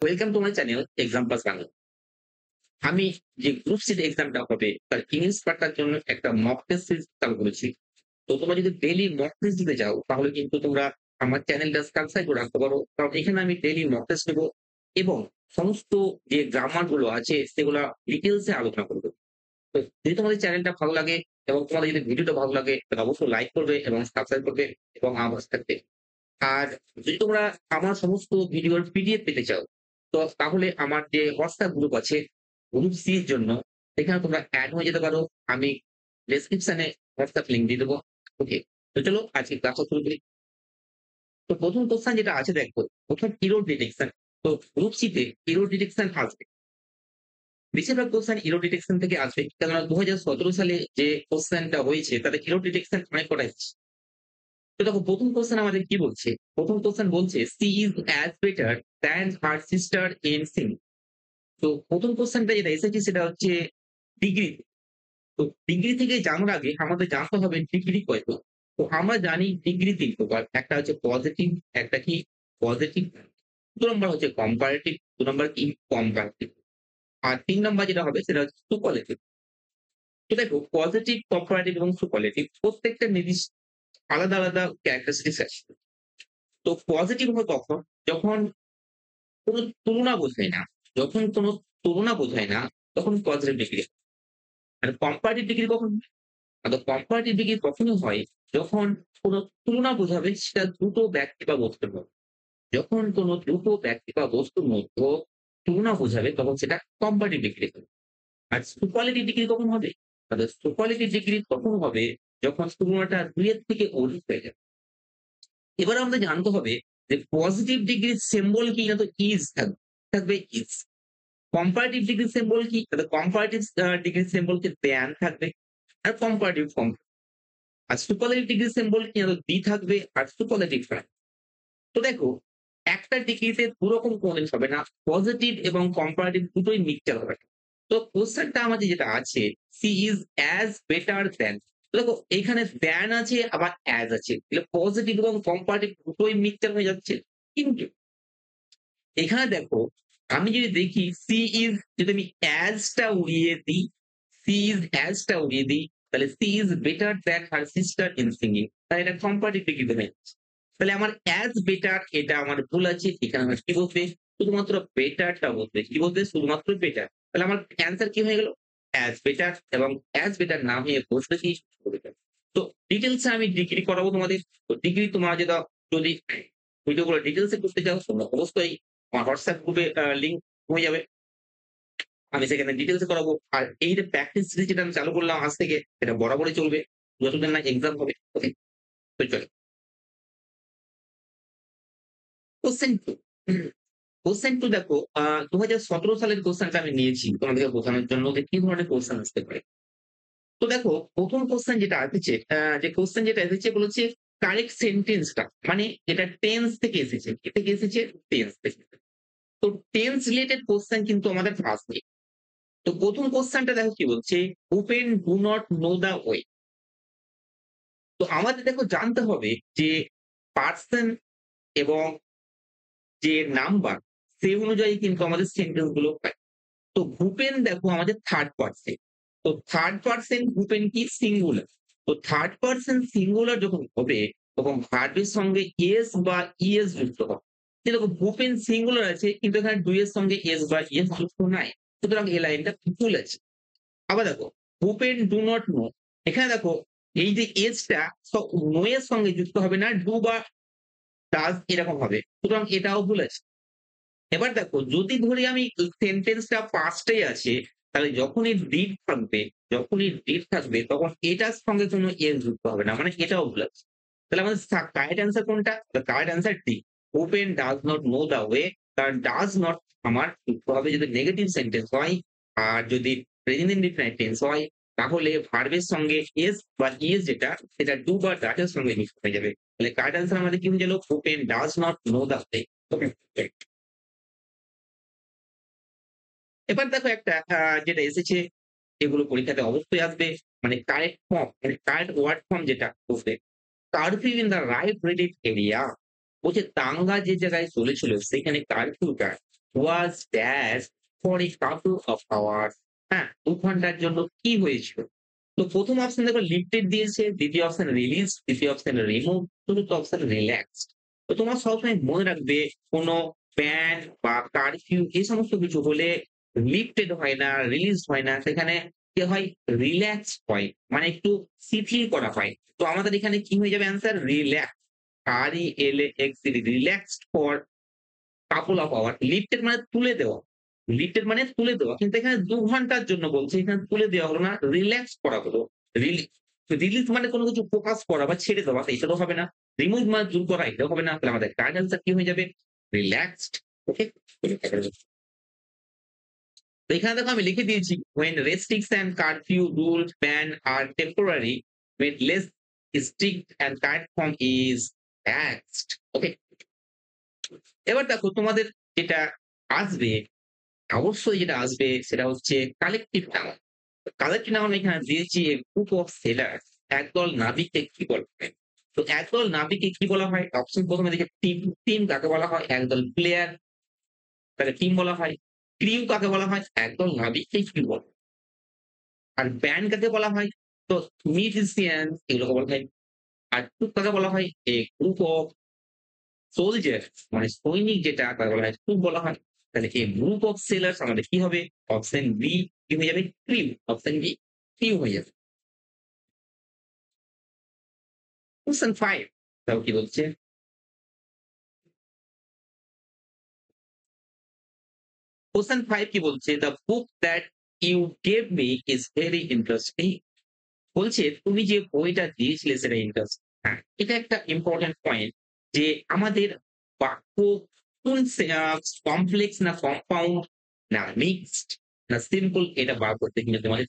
Welcome to my channel exam plus Bangla. আমি যে group C এক্সামটা হবে তার ইংলিশ পার্টটার জন্য একটা মক টেস্ট সিরিজ চালু করেছি। তো তোমরা যদি ডেইলি মক টেস্ট দিতে চাও তাহলে কিন্তু তোমরা আমার চ্যানেলটা সাবস্ক্রাইব করে রাখতে পারো। কারণ এখানে আমি ডেইলি মক টেস্ট নেব এবং সমস্ত যে গ্রামার গুলো আছে সেগুলা ডিটেইলস এ আলোচনা করব। তো যদি তোমাদের চ্যানেলটা ভালো লাগে এবং তোমাদের যদি ভিডিওটা ভালো লাগে তাহলে অবশ্যই লাইক করবে এবং সাবস্ক্রাইব করবে এবং আমার পাশে থাকবে। আর যদি তোমরা আমার সমস্ত ভিডিওর পিডিএফ পেতে চাও, তো তাহলে আমার যে WhatsApp গ্রুপ আছে, গ্রুপ সি এর জন্য সেখানে তোমরা এড হয়ে যেতে পারো। আমি ডেসক্রিপশনে WhatsApp লিংক দিয়ে দেবো। ওকে। তো চলো আজকে ক্লাসটা শুরু করি। তো ১ম কোয়েশ্চেন যেটা আছে দেখো, ১ম এরর ডিটেকশন। তো গ্রুপ সি তে এরর ডিটেকশন আসবে। বেশিরভাগ কোয়েশ্চেন এরর ডিটেকশন থেকে আসবে। কেননা ২০১৭ সালে যে কোয়েশ্চেনটা হয়েছে তাতে এরর ডিটেকশন অনেক কটা এসেছে। তো দেখো ১ম কোয়েশ্চেন আমাদের কি বলছে? ১ম কোয়েশ্চেন বলছে, "she is as better than her sister in sing." তো ১ম কোয়েশ্চেনটা যেটা এসেছে সেটা হচ্ছে ডিগ্রি। তো ডিগ্রি থেকে জানার আগে আমাদের জানতে হবে ডিগ্রি কয়টা। তো আমরা জানি ডিগ্রি ৩ প্রকার। একটা হচ্ছে পজিটিভ, একটা কি পজিটিভ, ২ নম্বর হচ্ছে কম্পারেটিভ, ২ নম্বর কি কম্পারেটিভ। আর ৩ নম্বর যেটা হবে সেটা হচ্ছে সুপারলেটিভ। তো দেখো পজিটিভ, কম্পারেটিভ এবং সুপারলেটিভ প্রত্যেকটা নির্দিষ্ট আলাদা, আলাদা ক্যারাক্টারিস্টিক্স আছে। তো পজিটিভ হয় কখন? যখন কোন তুলনা বোঝায় না। যখন কোন তুলনা বোঝায় না, তখন পজিটিভ ডিগ্রি। আর কম্পারেটিভ ডিগ্রি কখন হয়? কম্পারেটিভ ডিগ্রি তখনই হয় যখন কোন তুলনা বোঝাবে সেটা দুটো ব্যক্তি বা বস্তুর মধ্যে। যখন কোন দুটো ব্যক্তি বা বস্তুর মধ্যে তুলনা বোঝাবে তখন সেটা কম্পারেটিভ ডিগ্রি হবে। আর সুপারলেটিভ ডিগ্রি কখন হবে? সুপারলেটিভ ডিগ্রি তখন হবে যখন তুলনাটা ২ এর থেকে অধিক হয়ে যাবে। এবার আমাদের জানতে হবে যে পজিটিভ ডিগ্রির সিম্বল কি না, তো ইজ থাকবে, থাকবে ইজ। কম্পারেটিভ ডিগ্রি সিম্বল কি? তাহলে কম্পারেটিভ ডিগ্রি সিম্বল কে দেন থাকবে আর কম্পারেটিভ ফর্ম। আর সুপারলেটিভ ডিগ্রি সিম্বল কি? না ডি থাকবে আর সুপারলেটিভ ফর্ম। তো দেখো একটা ডিগ্রিতে দুরকম কোনদিন হবে না। পজিটিভ এবং কম্পারেটিভ দুটোই মিক্সচার হবে। তো কোশ্চেনটা আমাদের যেটা আছে, she is as better than. দেখো এখানে দ্যান আছে আবার অ্যাজ আছে। তাহলে পজিটিভ এবং কম্পারেটিভ দুটোই মিক্সচার হয়ে যাচ্ছে। কিন্তু এখানে দেখো আমি যদি দেখি সি ইজ, যদি আমি অ্যাজ টা উড়িয়ে দিই, সি ইজ অ্যাজ টা উড়িয়ে দিই, তাহলে she is better than her sister in singing. তাহলে এটা কম্পারেটিভ ডিগ্রিতে হয়ে যাচ্ছে। তাহলে আমার অ্যাজ বেটার এটা আমার ভুল আছে। এখানে আমার কি বলবে? শুধুমাত্র বেটারটা বলবে। কি বলবে? শুধুমাত্র বেটার। তাহলে আমার অ্যান্সার কি হয়ে গেল? অ্যাজ বেটার, এবং অ্যাজ বেটার না হয়ে বসবে কি? বেটার। তো ডিটেইলস এ আমি ডিগ্রি করাবো তোমাদের। তো ডিগ্রি তোমরা যেটা যদি ভিডিওগুলো ডিটেইলস এ করতে চাও তোমরা অবশ্যই আমার WhatsApp গ্রুপে লিংক হয়ে যাবে। আমি সেখানে ডিটেইলস এ করাবো। আর এই যে প্র্যাকটিস সিরিজ যেটা আমি চালু করলাম আজ থেকে, এটা বরাবরই চলবে। যতদিন না এক্সাম হবে। ওকে? তো চলো। কোয়েশ্চেন 2, কোয়েশ্চেন 2 দেখো ২০১৭ সালের কোয়েশ্চেনটা আমি নিয়েছি তোমাদেরকে বোঝানোর জন্য যে কি ধরনের কোয়েশ্চেন আসতে পারে। তো দেখো ১ম কোয়েশ্চেন যেটা এসেছে, যে কোয়েশ্চেন যেটা এসেছে বলেছে কারেক্ট সেন্টেন্সটা, মানে এটা টেন্স থেকে এসেছে। কি থেকে এসেছে? টেন্স থেকে। তো টেন্স রিলেটেড কোয়েশ্চেন কিন্তু আমাদের আসবে। তো ১ম কোয়েশ্চেনটা দেখো কি বলছে, open do not know the way. তো আমাদের দেখো জানতে হবে যে পারসন এবং যে নাম্বার সেই অনুযায়ী কিন্তু আমাদের সেন্টেন্স গুলো হয়। তো ভূপেন দেখো আমাদের থার্ড পারসন। তো থার্ড পারসন ভূপেন কি? সিঙ্গুলার। তো থার্ড পারসন সিঙ্গুলার যখন হবে তখন ভার্বের সঙ্গে এস বা ইএস যুক্ত হবে। কিন্তু দেখো ভূপেন সিঙ্গুলার আছে কিন্তু এখানে ডু এর সঙ্গে এস বা ইএস যুক্ত নাই। সুতরাং এই লাইনটা ভুল আছে। আবার দেখো ভূপেন ডু নট নো, এখানে দেখো এই যে এসটা নো এর সঙ্গে যুক্ত হবে না, ডু বা ডাজ এরকম হবে। সুতরাং এটাও ভুল আছে। এবার দেখো যদি ধরি আমি সেন্টেন্সটা পাস্টে আছে, তাহলে যখনই ডিড থাকবে তখন এটার সঙ্গে কোনো এস যুক্ত হবে না। মানে এটাও ভুল আছে। তাহলে আমাদের কারেক্ট অ্যান্সার কোনটা? The correct answer D. Open does not know the way. কারণ ডাজ নট আমার যুক্ত হবে যদি নেগেটিভ সেন্টেন্স হয়। আর যদি প্রেজেন্ট ইনডিফিনিট টেন্স হয় তাহলে ভার্বের সঙ্গে এস বা ইএস যেটা সেটা ডু বা ডাজ এর সঙ্গে যুক্ত হয়ে যাবে। তাহলে কারেক্ট অ্যান্সার আমাদের কি হয়ে গেল? Open does not know the way. Okay? এবার দেখো একটা যেটা এসেছে, এগুলো পরীক্ষাতে অবশ্যই আসবে। মানে কারেক্ট ফর্ম, মানে কারেক্ট ওয়ার্ড ফর্ম যেটা বলবে, curfew in the riot relief area. বলছে দাঙ্গা যে জায়গায় চলেছিল সেখানে কারফিউটা was dash for a couple of hours. হ্যাঁ, ২ ঘন্টার জন্য কি হয়েছিল? তো ১ম অপশন দেখো লিফটেড দিয়েছে, দ্বিতীয় অপশন রিলিজ, তৃতীয় অপশন রিমুভ, চতুর্থ অপশন রিল্যাক্সড। তো তোমার সবসময় মনে রাখবে কোন ব্যান বা কারফিউ এই সমস্ত কিছু হলে লিফটেড হয় না, রিলিজড হয় না। সেখানে কি হয়? রিল্যাক্সড হয়। মানে একটু শিথিল করা হয়। তো আমাদের এখানে কি হয়ে যাবে answer? Relax. RELAXED relaxed for couple of our. Lifted মানে তুলে দেওয়া। লিফটেড মানে তুলে দেওয়া। কিন্তু এখানে ২ ঘন্টার জন্য বলছে। এখানে তুলে দেওয়া হলো না, রিল্যাক্স করা হলো। রিলি রিলিজ মানে কোন কিছু ফোকাস করা বা ছেড়ে দেওয়া এটা তো হবে না। রিমুভ মানে দূর করা এটাও হবে না। তাহলে আমাদের কারেক্ট অ্যান্সার কি হয়ে যাবে? রিল্যাক্সড। ওকে? তো এখানে দেখো আমি লিখে দিয়েছি when restriction, curfew, rules, ban are temporary, when less strict and correct form is relaxed. ওকে? এবার দেখো তোমাদের যেটা আসবে, অবশ্যই যেটা আসবে সেটা হচ্ছে কালেক্টিভ নাউন। কালেক্টিভ নাউন এখানে দিয়েছি a group of sailors, একদল নাবিককে কি বলা হয়? তো একদল নাবিককে কি বলা হয়? অপশন ১ম এ দেখি টিম, টিম কাকে বলা হয়? একদল প্লেয়ার তাকে টিম বলা হয়। ক্রিউ কাকে বলা হয়? একদল নাবিককে কি বলে? আর ব্যান্ড কাকে বলা হয়? তো মিউজিশিয়ান এগুলোকে বলা হয়। আর ট্রুপ কাকে বলা হয়? এ গ্রুপ অফ সোলজার মানে সৈনিক যেটা তাকে বলা হয় ট্রুপ বলা হয়। তাহলে এ গ্রুপ অফ সেলার্স আমাদের কি হবে? অপশন বি কি হয়ে যাবে? ক্রিউ। অপশন বি ক্রিউ হয়ে যাবে। কোয়েশ্চেন 5 তাও কি বলছে? কোয়েশ্চেন 5 কি বলছে? "The book that you gave me is very interesting." বলছে তুমি যে বইটা দিয়েছিলে সেটা ইন্টারেস্টিং। হ্যাঁ, এটা একটা ইম্পোর্টেন্ট পয়েন্ট যে আমাদের বাক্য কোন কমপ্লেক্স না কম্পাউন্ড না মিক্সড না সিম্পল এটা বার করতে কিন্তু তোমাদের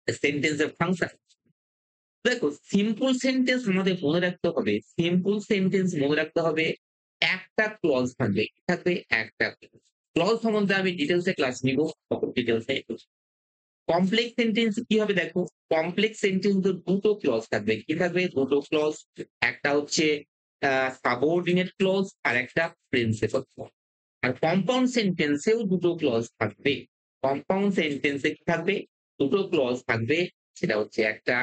সেন্টেন্সের ফাংশন। দেখো সিম্পল সেন্টেন্স আমাদের মনে রাখতে হবে। সিম্পল সেন্টেন্স মনে রাখতে হবে একটা ক্লজ থাকবে। কি থাকবে? একটা ক্লজ। ক্লজ সম্বন্ধে আমি ডিটেইলস এ ক্লাস নিব। তখন ডিটেইলস এ কমপ্লেক্স সেন্টেন্স কি হবে দেখো, কমপ্লেক্স সেন্টেন্স এ ২ টো ক্লজ থাকবে। কি থাকবে? ২ টো ক্লজ। একটা হচ্ছে সাবঅর্ডিনেট ক্লজ আর একটা প্রিন্সিপাল ক্লজ। আর কম্পাউন্ড সেন্টেন্স এও ২ টো ক্লজ থাকবে। কম্পাউন্ড সেন্টেন্স এ কি থাকবে? ২ টো ক্লজ থাকবে। সেটা হচ্ছে একটা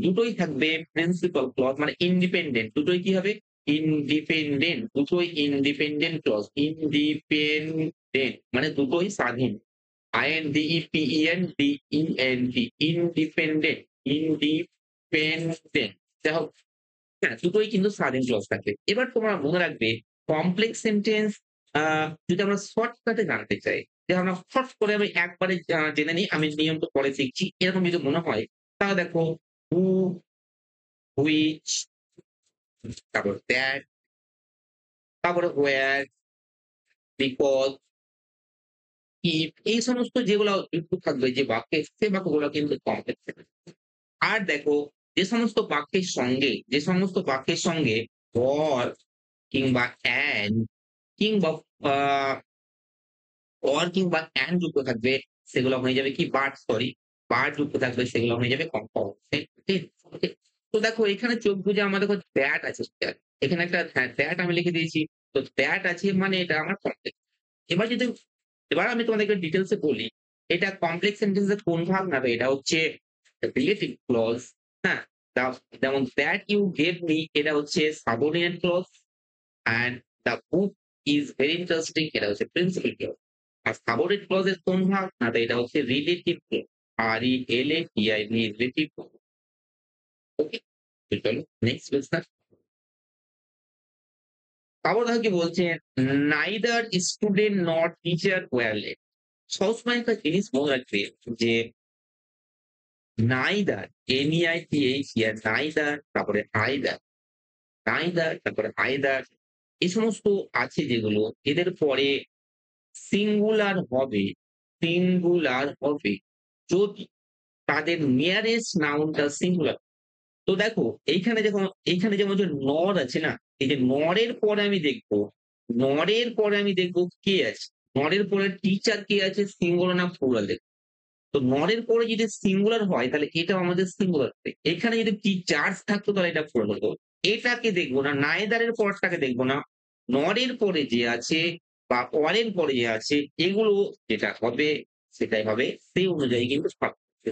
দুটোই থাকবে প্রিন্সিপাল ক্লজ মানে ইন্ডিপেন্ডেন্ট। দুটোই কি হবে? ইন্ডিপেন্ডেন্ট। দুটোই ইন্ডিপেন্ডেন্ট ক্লজ। ইন্ডিপেন্ডেন্ট মানে দুটোই স্বাধীন। INDEPENDENT independent, independent. যাই হোক, হ্যাঁ, দুটোই কিন্তু স্বাধীন ক্লজ থাকবে। এবার তোমরা মনে রাখবে কমপ্লেক্স সেন্টেন্স আ যদি আমরা শর্টকাটে জানতে চাই, যে আমরা ফট করে আমি একবারে জেনে নিই, আমি নিয়মটা পরে শিখছি। এরকম যদি মনে হয় তাহলে দেখো who, which, তারপর that, তারপরে where, because, if এই সমস্ত যেগুলো যুক্ত থাকবে যে বাক্যে সে বাক্যগুলো কিন্তু কমপ্লেক্স সেন্টেন্স। আর দেখো যে সমস্ত বাক্যের সঙ্গে or কিংবা and কিংবা আ or কিংবা and যুক্ত থাকবে সেগুলো হয়ে যাবে কি সরি বার যুক্ত থাকবে সেগুলো হয়ে যাবে কম্পাউন্ড সেন্টেন্স। ওকে? তো দেখো এখানে চোখ বুজে আমার দেখো that আছে that এখানে একটা হ্যাঁ, that আমি লিখে দিয়েছি। তো that আছে মানে এটা আমার কমপ্লেক্স। এবার যদি এবার আমি তোমাদেরকে ডিটেইলস এ বলি, এটা কমপ্লেক্স সেন্টেন্স এর কোন ভাগ না এটা হচ্ছে রিলেটিভ ক্লজ। হ্যাঁ? যেমন দ্যাট ইউ গেভ মি এটা হচ্ছে subordinate clause and the book is very interesting এটা হচ্ছে প্রিন্সিপাল ক্লজ। আর সাবঅর্ডিনেট ক্লজ এর কোন ভাগ না এটা হচ্ছে relative clause. RELATIV relative clause. Okay? তো চলো নেক্সট কোয়েশ্চন। তারপর দেখো কি বলছে neither student nor teacher were late. সবসময় একটা জিনিস মনে রাখবে যে নাইদার NEITHER নাইদার তারপরে তারপরে আইদার এই সমস্ত আছে যেগুলো এদের পরে সিঙ্গুলার হবে সিঙ্গুলার হবে যদি তাদের নিয়ারেস্ট নাউনটা সিঙ্গুলার। তো দেখো এইখানে যেমন যে নর আছে না, এই যে নরের পরে আমি দেখবো কে আছে। নরের পরে টিচার কে আছে সিঙ্গুলার না প্লুরাল দেখবো। তো নরের পরে যদি সিঙ্গুলার হয় তাহলে এটাও আমাদের সিঙ্গুলার হবে। এখানে যদি টিচার্স থাকতো তাহলে এটা প্লুরাল হতো। এটাকে দেখবো না, নাইদার এর পরটাকে দেখবো না। নরের পরে যে আছে বা অরের পরে যে আছে এগুলো যেটা হবে সেটাই হবে সেই অনুযায়ী কিন্তু পার্থক্য।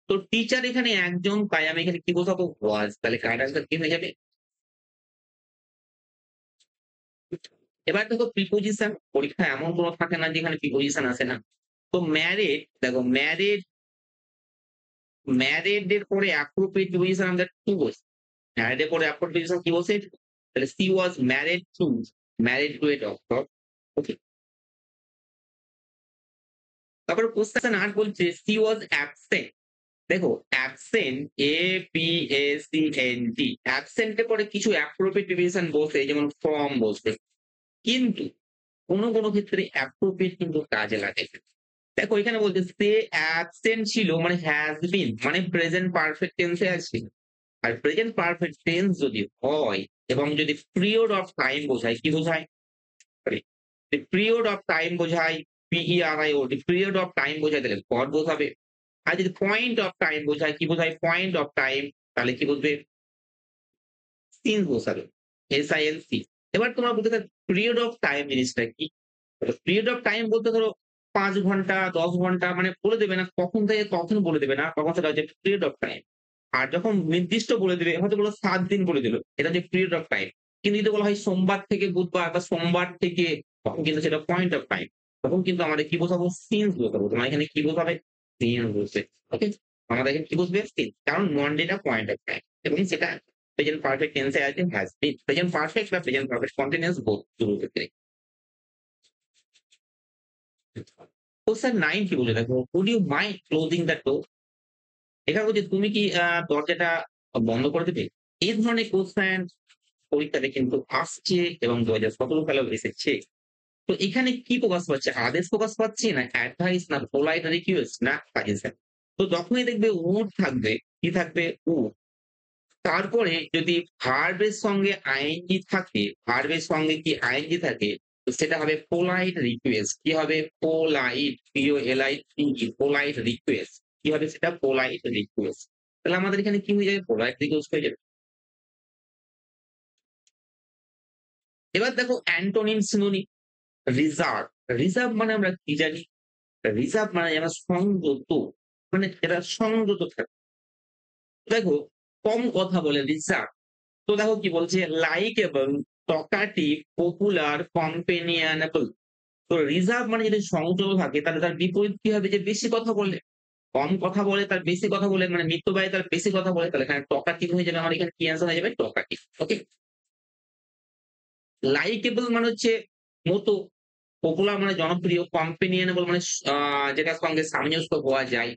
তো টিচার এখানে একজন তাই আমি এখানে কি বোঝাবো ওয়াজ তাহলে কারেক্ট আনসার কি হয়ে যাবে? এবার দেখো প্রিপোজিশন পরীক্ষায় এমন কোনো থাকে না যেখানে প্রিপোজিশন আসে না। তো ম্যারিড দেখো ম্যারিড এর পরে অ্যাপ্রোপ্রিয়েট প্রিপোজিশন আমরা কি বলছি? ম্যারিড এর পরে অ্যাপ্রোপ্রিয়েট প্রিপোজিশন কি বলছে? তাহলে she was married to a doctor. Okay. তারপরে কোশ্চেন ৮ বলছে সি ওয়াজ অ্যাবসেন্ট। দেখো absent A P A C N T absent এর পরে কিছু অ্যাপ্রোপ্রিয়েট প্রিপোজিশন বসে যেমন ফ্রম বসবে। কিন্তু কোনো ক্ষেত্রে অ্যাপ্রোপ্রিয়েট কিন্তু কাজে লাগে। দেখো এখানে বলছে সে অ্যাবসেন্ট ছিল মানে হ্যাজ বিন মানে প্রেজেন্ট পারফেক্ট টেন্সে আছে। আর প্রেজেন্ট পারফেক্ট টেন্স যদি হয় এবং যদি পিরিয়ড অফ টাইম বোঝায় কি বোঝায়? সরি, পিরিয়ড অফ টাইম বোঝায় PERIOD পিরিয়ড অফ টাইম বোঝায় তাহলে গড বোঝাবে। আর যদি পয়েন্ট অফ টাইম বোঝায় কি বোঝায়? পয়েন্ট অফ টাইম তাহলে কি বুঝবে? সিন্স বোঝাবে। SINC। এবার তোমরা বলতে চাও পিরিয়ড অফ টাইম জিনিসটা কি? পিরিয়ড অফ টাইম বলতে ধরো ৫ ঘন্টা ১০ ঘন্টা মানে বলে দেবে না কখন থেকে কখন বলে দেবে না। তখন সেটা হচ্ছে পিরিয়ড অফ টাইম। আর যখন নির্দিষ্ট বলে দিবে হয়তো বলল ৭ দিন বলে দিল। এটা হচ্ছে পিরিয়ড অফ টাইম। কিন্তু যদি বলা হয় সোমবার থেকে বুধবার বা সোমবার থেকে তখন কিন্তু সেটা পয়েন্ট অফ টাইম। তখন কিন্তু আমাদের কি বোঝাবো? সিন্স বোঝাবো। তোমার এখানে কি বোঝাবে? সিন্স বুঝবে। ওকে? আমাদের এখানে কি বুঝবে? সিন্স। কারণ মনডেটা পয়েন্ট অফ টাইম এবং সেটা প্রেজেন্ট পারফেক্ট টেন্স এ আছে হ্যাজ বিন। প্রেজেন্ট পারফেক্ট বা প্রেজেন্ট পারফেক্ট কন্টিনিউয়াস বোথ দুটোর ক্ষেত্রে। কোশ্চেন ৯ কি বলে দেখো, "Would you mind closing the door?" এখানে বলছে তুমি কি দরজাটা বন্ধ করে দেবে? এই ধরনের কোশ্চেন পরীক্ষাতে কিন্তু আসছে এবং ২০১৭ সালেও এসেছে। তো এখানে কি ফোকাস পাচ্ছে? আদেশ ফোকাস পাচ্ছি না অ্যাডভাইস না পোলাইট রিকোয়েস্ট না সাজেশন। তো যখনই দেখবে উড থাকবে, কি থাকবে? উড। তারপরে যদি ভার্ব এর সঙ্গে আইএনজি থাকে, ভার্ব এর সঙ্গে কি আইএনজি থাকে, তো সেটা হবে পোলাইট রিকোয়েস্ট। কি হবে? Polite POLITE polite request. কি হবে সেটা? Polite request. তাহলে আমাদের এখানে কি হয়ে যাবে? পোলাইট রিকোয়েস্ট হয়ে যাবে। এবার দেখো অ্যান্টোনিম সিনোনিম রিজার্ভ। রিজার্ভ মানে আমরা কি জানি? রিজার্ভ মানে যারা সংযত, মানে এরা সংযত থাকে। দেখো কম কথা বলে রিজার্ভ। তো দেখো কি বলছে? Likeable, talkative, popular, companionable. তো রিজার্ভ মানে যদি সংযত থাকে তাহলে তার বিপরীত কি হবে? যে বেশি কথা বলে। কম কথা বলে তার বেশি কথা বলে মানে মিতব্যয়ী তার বেশি কথা বলে তাহলে এখানে টকাটিভ হয়ে যাবে। আমার এখানে কি অ্যান্সার হয়ে যাবে? টকাটিভ। ওকে? লাইকেবল মানে হচ্ছে মতো, পপুলার মানে জনপ্রিয়, কম্পেনিয়নেবল মানে যেটার সঙ্গে সামঞ্জস্য হওয়া যায়।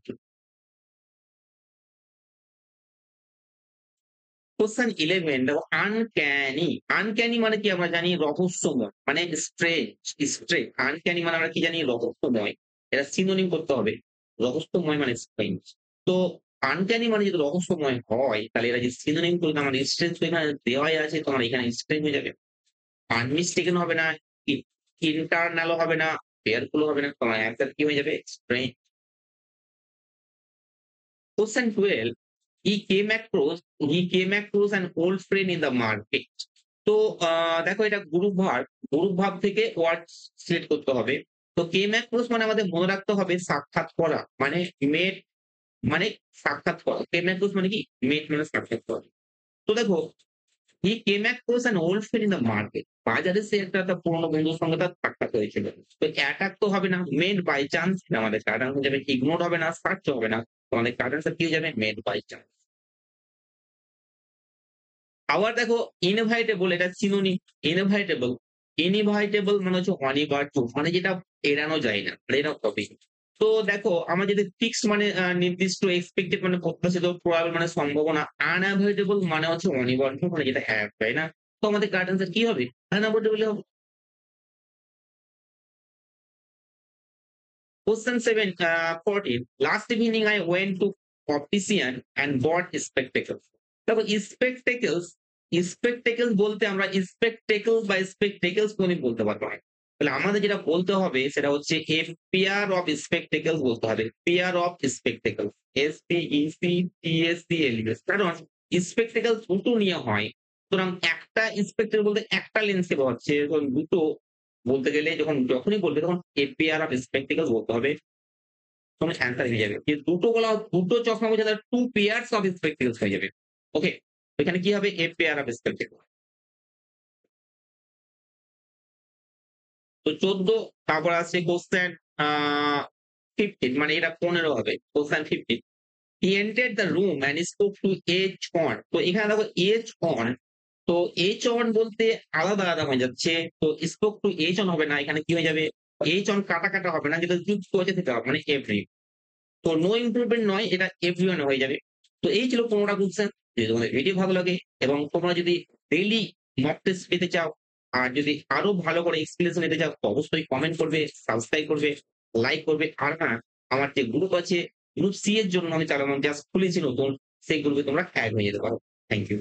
কোশ্চেন 11 দেখো আনক্যানি। আনক্যানি মানে কি আমরা জানি? রহস্যময় মানে স্ট্রেঞ্জ, আনক্যানি মানে আমরা কি জানি? রহস্যময়। এটা সিনোনিম করতে হবে। রহস্যময় মানে স্ট্রেঞ্জ। তো আনক্যানি মানে যদি রহস্যময় হয় তাহলে এটা যদি সিনোনিম করি তো আমার স্ট্রেঞ্জ তো এখানে দেওয়াই আছে তোমার এখানে স্ট্রেঞ্জ হয়ে যাবে। আনমিস্টেকেন হবে না, ইন্টারনাল হবে না, ফেয়ারফুল হবে না। তোমার অ্যান্সার কি হয়ে যাবে? Strange. Question 12, he came across an old friend in the market. তো দেখো এটা গ্রুপ ভার্ব থেকে ওয়ার্ড সিলেক্ট করতে হবে। তো came across মানে আমাদের মনে রাখতে হবে সাক্ষাৎ করা। মানে মেট মানে সাক্ষাৎ করা। came across মানে কি? মেট মানে সাক্ষাৎ করা। তো দেখো he came across an old friend in the market. বাজারে সে তার পুরনো বন্ধুর সঙ্গে তার সাক্ষাৎ হয়েছিল। তো অ্যাটাক তো হবে না, মেড বাই চান্স আমাদের কারেক্ট আনসার হয়ে যাবে। ইগনোর হবে না, সার্চ হবে না। তো আমাদের কারেক্ট আনসার কি হয়ে যাবে? Made by chance. আবার দেখো ইনভাইটেবল এটা সিনোনিম। ইনভাইটেবল, ইনভাইটেবল মানে হচ্ছে অনিবার্য মানে যেটা এড়ানো যায় না, এড়ানো হবে। তো দেখো আমরা যদি ফিক্সড মানে নির্দিষ্ট, এক্সপেক্টেড মানে প্রত্যাশিত, প্রবাবল মানে সম্ভাবনা, আনএভয়েডেবল মানে হচ্ছে অনিবার্য মানে যেটা তাই না? তো আমাদের কারেক্ট আনসার কি হবে? আনএভয়েডেবল হবে। Question 7, 14. Last evening I went to optician and bought spectacles. দেখো spectacles, spectacles বলতে আমরা spectacles বা spectacles কোনই বলতে পারবো না। তাহলে আমাদের যেটা বলতে হবে সেটা হচ্ছে a pair of spectacles বলতে হবে। pair of spectacles, SPECTACLES। কারণ spectacles দুটো নিয়ে হয়। সুতরাং একটা spectacle বলতে একটা লেন্সকে বোঝাচ্ছে। এরকম দুটো বলতে গেলে যখনই বলবে তখন এ পেয়ার অফ স্পেকটেকলস বলতে হবে। তোমার অ্যান্সার হয়ে যাবে। যে দুটো চশমা বোঝাতে 2 পেয়ারস অফ স্পেকটেকলস হয়ে যাবে। ওকে? এখানে কি হবে? A pair of spectacles. তো 14 তারপর আছে কোয়েশ্চেন আ 15 মানে এটা 15 হবে। Question 15 He entered the room and spoke to H on তো এখানে দেখো H on তো H on বলতে আলাদা হয়ে যাচ্ছে। তো spoke to H on হবে না। এখানে কি হয়ে যাবে? H on কাটা হবে না। যেটা যুক্ত আছে সেটা হবে মানে every তো নো ইমপ্রুভমেন্ট নয় এটা এভরিওয়ান হয়ে যাবে। তো এই ছিল ১৫ টা কোয়েশ্চেন। যদি তোমাদের ভিডিও ভালো লাগে এবং তোমরা যদি ডেইলি মক টেস্ট পেতে চাও, আর যদি আরো ভালো করে এক্সপ্লেনেশন নিতে চাও তো অবশ্যই কমেন্ট করবে, সাবস্ক্রাইব করবে, লাইক করবে। আর হ্যাঁ, আমার যে গ্রুপ আছে, গ্রুপ সি এর জন্য আমি চালানো জাস্ট খুলেছি নতুন, সেই গ্রুপে তোমরা এড হয়ে যেতে পারো। Thank you.